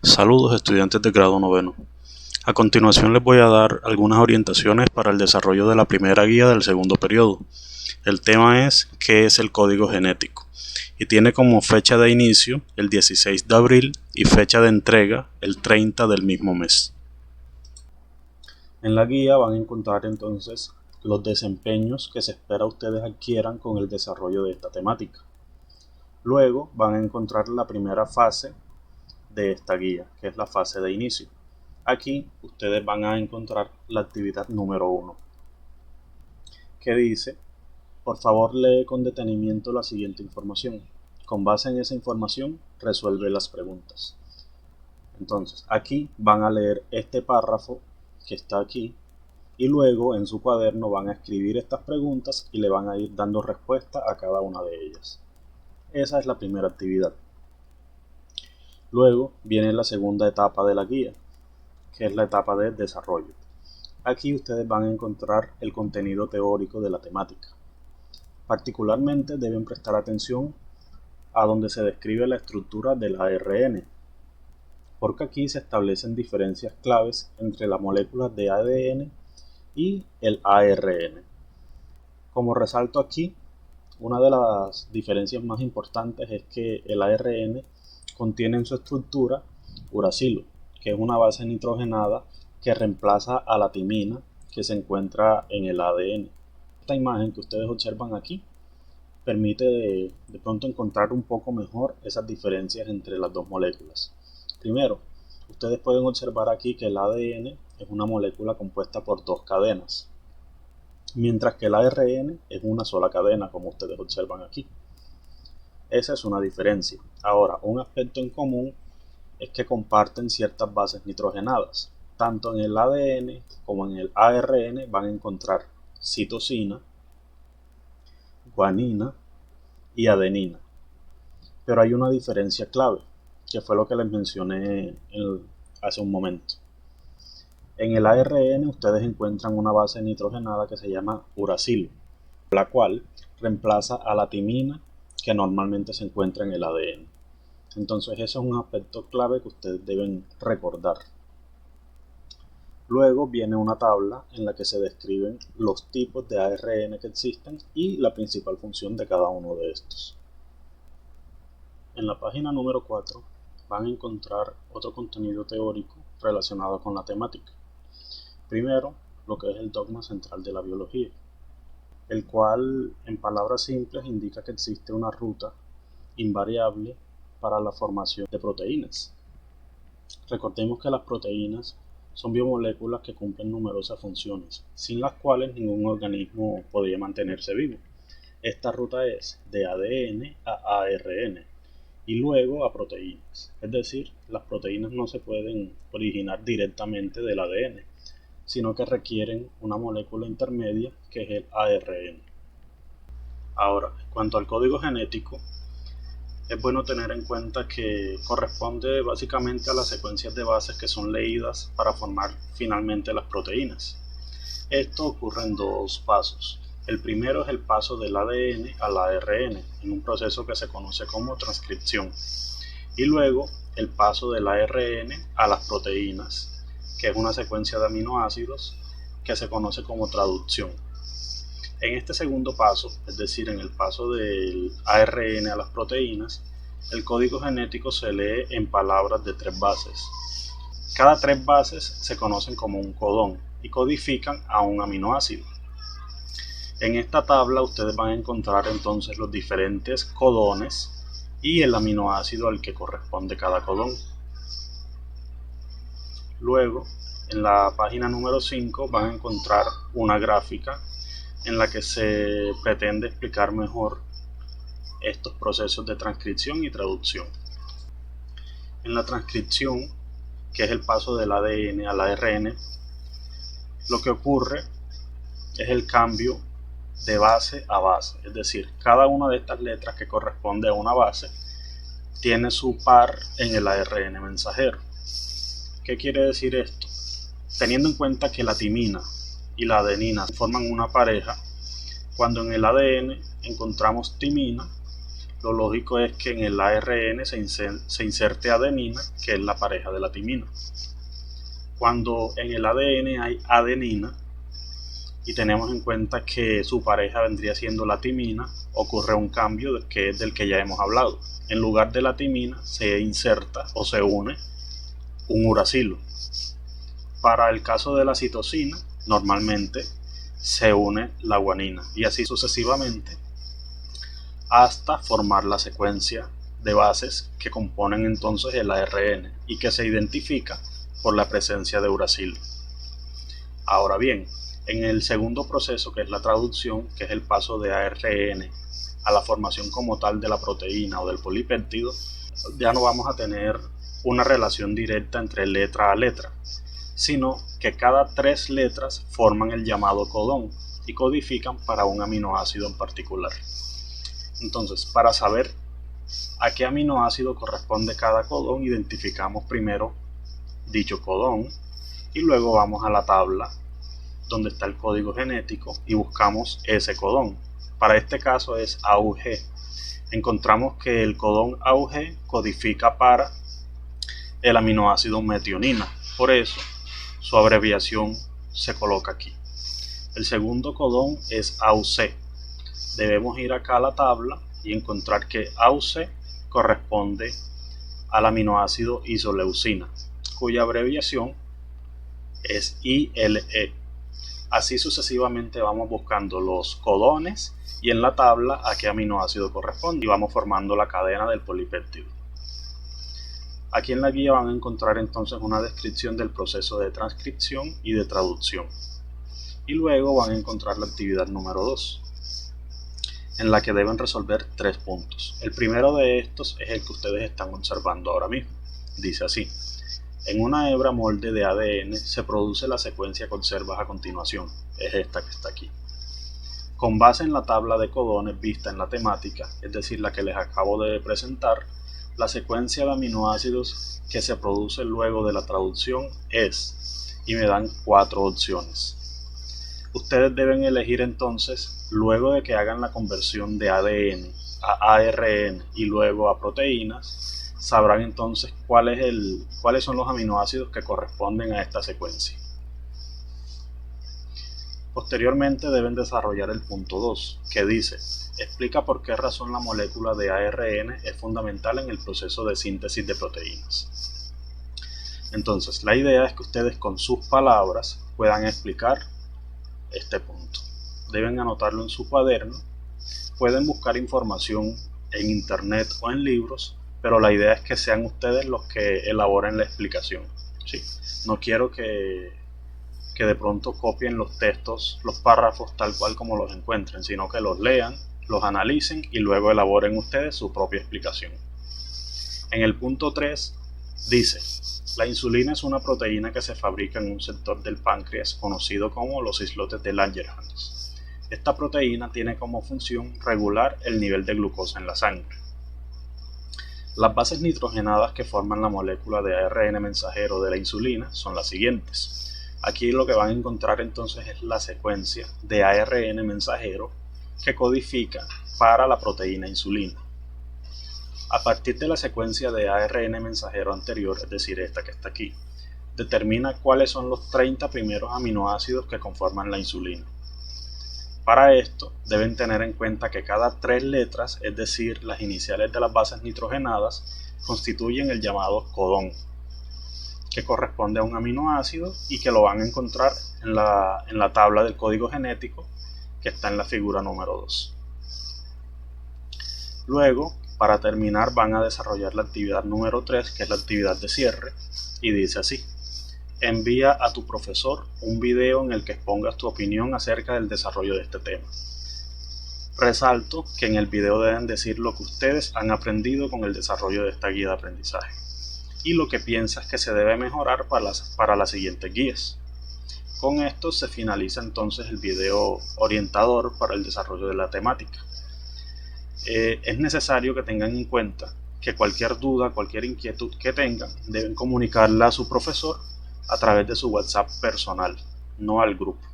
Saludos estudiantes de grado noveno. A continuación les voy a dar algunas orientaciones para el desarrollo de la primera guía del segundo periodo. El tema es ¿qué es el código genético? Y tiene como fecha de inicio el 16 de abril y fecha de entrega el 30 del mismo mes. En la guía van a encontrar entonces los desempeños que se espera ustedes adquieran con el desarrollo de esta temática. Luego van a encontrar la primera fase de esta guía, que es la fase de inicio. Aquí ustedes van a encontrar la actividad número 1, que dice: por favor lee con detenimiento la siguiente información. Con base en esa información, resuelve las preguntas. Entonces, aquí van a leer este párrafo que está aquí y luego en su cuaderno van a escribir estas preguntas y le van a ir dando respuesta a cada una de ellas. Esa es la primera actividad. Luego viene la segunda etapa de la guía, que es la etapa de desarrollo. Aquí ustedes van a encontrar el contenido teórico de la temática. Particularmente deben prestar atención a donde se describe la estructura del ARN, porque aquí se establecen diferencias claves entre las moléculas de ADN y el ARN. Como resalto aquí, una de las diferencias más importantes es que el ARN contiene en su estructura uracilo, que es una base nitrogenada que reemplaza a la timina que se encuentra en el ADN. Esta imagen que ustedes observan aquí permite de pronto encontrar un poco mejor esas diferencias entre las dos moléculas. Primero, ustedes pueden observar aquí que el ADN es una molécula compuesta por dos cadenas, mientras que el ARN es una sola cadena, como ustedes observan aquí. Esa es una diferencia. Ahora, un aspecto en común es que comparten ciertas bases nitrogenadas. Tanto en el ADN como en el ARN van a encontrar citosina, guanina y adenina. Pero hay una diferencia clave, que fue lo que les mencioné hace un momento. En el ARN ustedes encuentran una base nitrogenada que se llama uracilo, la cual reemplaza a la timina que normalmente se encuentra en el ADN. Entonces ese es un aspecto clave que ustedes deben recordar. Luego viene una tabla en la que se describen los tipos de ARN que existen y la principal función de cada uno de estos. En la página número 4 van a encontrar otro contenido teórico relacionado con la temática. Primero, lo que es el dogma central de la biología, el cual en palabras simples indica que existe una ruta invariable para la formación de proteínas. Recordemos que las proteínas son biomoléculas que cumplen numerosas funciones, sin las cuales ningún organismo podría mantenerse vivo. Esta ruta es de ADN a ARN y luego a proteínas. Es decir, las proteínas no se pueden originar directamente del ADN, sino que requieren una molécula intermedia que es el ARN. Ahora, en cuanto al código genético, es bueno tener en cuenta que corresponde básicamente a las secuencias de bases que son leídas para formar finalmente las proteínas. Esto ocurre en dos pasos. El primero es el paso del ADN al ARN, en un proceso que se conoce como transcripción. Y luego el paso del ARN a las proteínas, que es una secuencia de aminoácidos que se conoce como traducción. En este segundo paso, es decir, en el paso del ARN a las proteínas, el código genético se lee en palabras de tres bases. Cada tres bases se conocen como un codón y codifican a un aminoácido. En esta tabla ustedes van a encontrar entonces los diferentes codones y el aminoácido al que corresponde cada codón. Luego, en la página número 5 van a encontrar una gráfica en la que se pretende explicar mejor estos procesos de transcripción y traducción. En la transcripción, que es el paso del ADN al ARN, lo que ocurre es el cambio de base a base, es decir, cada una de estas letras que corresponde a una base tiene su par en el ARN mensajero. ¿Qué quiere decir esto? Teniendo en cuenta que la timina y la adenina forman una pareja, cuando en el ADN encontramos timina, lo lógico es que en el ARN se inserte adenina, que es la pareja de la timina. Cuando en el ADN hay adenina y tenemos en cuenta que su pareja vendría siendo la timina, ocurre un cambio que es del que ya hemos hablado. En lugar de la timina se inserta o se une un uracilo. Para el caso de la citosina, normalmente se une la guanina y así sucesivamente hasta formar la secuencia de bases que componen entonces el ARN y que se identifica por la presencia de uracilo. Ahora bien, en el segundo proceso, que es la traducción, que es el paso de ARN a la formación como tal de la proteína o del polipéptido, ya no vamos a tener una relación directa entre letra a letra, sino que cada 3 letras forman el llamado codón y codifican para un aminoácido en particular. Entonces, para saber a qué aminoácido corresponde cada codón, identificamos primero dicho codón y luego vamos a la tabla donde está el código genético y buscamos ese codón. Para este caso es AUG. Encontramos que el codón AUG codifica para el aminoácido metionina, por eso su abreviación se coloca aquí. El segundo codón es AUC. Debemos ir acá a la tabla y encontrar que AUC corresponde al aminoácido isoleucina, cuya abreviación es ILE. Así sucesivamente vamos buscando los codones y en la tabla a qué aminoácido corresponde y vamos formando la cadena del polipéptido. Aquí en la guía van a encontrar entonces una descripción del proceso de transcripción y de traducción. Y luego van a encontrar la actividad número 2, en la que deben resolver 3 puntos. El primero de estos es el que ustedes están observando ahora mismo. Dice así: en una hebra molde de ADN se produce la secuencia que observas a continuación. Es esta que está aquí. Con base en la tabla de codones vista en la temática, es decir, la que les acabo de presentar, la secuencia de aminoácidos que se produce luego de la traducción es, y me dan 4 opciones. Ustedes deben elegir entonces, luego de que hagan la conversión de ADN a ARN y luego a proteínas, sabrán entonces cuáles son los aminoácidos que corresponden a esta secuencia. Posteriormente deben desarrollar el punto 2, que dice: explica por qué razón la molécula de ARN es fundamental en el proceso de síntesis de proteínas. Entonces, la idea es que ustedes con sus palabras puedan explicar este punto. Deben anotarlo en su cuaderno. Pueden buscar información en internet o en libros, pero la idea es que sean ustedes los que elaboren la explicación. ¿Sí? No quiero que de pronto copien los textos, los párrafos tal cual como los encuentren, sino que los lean, los analicen y luego elaboren ustedes su propia explicación. En el punto 3 dice: la insulina es una proteína que se fabrica en un sector del páncreas conocido como los islotes de Langerhans. Esta proteína tiene como función regular el nivel de glucosa en la sangre. Las bases nitrogenadas que forman la molécula de ARN mensajero de la insulina son las siguientes. Aquí lo que van a encontrar entonces es la secuencia de ARN mensajero que codifica para la proteína insulina. A partir de la secuencia de ARN mensajero anterior, es decir, esta que está aquí, determina cuáles son los 30 primeros aminoácidos que conforman la insulina. Para esto deben tener en cuenta que cada 3 letras, es decir, las iniciales de las bases nitrogenadas, constituyen el llamado codón, que corresponde a un aminoácido y que lo van a encontrar en la tabla del código genético que está en la figura número 2. Luego, para terminar, van a desarrollar la actividad número 3, que es la actividad de cierre, y dice así: envía a tu profesor un video en el que expongas tu opinión acerca del desarrollo de este tema. Resalto que en el video deben decir lo que ustedes han aprendido con el desarrollo de esta guía de aprendizaje y lo que piensas que se debe mejorar para las siguientes guías. Con esto se finaliza entonces el video orientador para el desarrollo de la temática. Es necesario que tengan en cuenta que cualquier duda, cualquier inquietud que tengan, deben comunicarla a su profesor a través de su WhatsApp personal, no al grupo.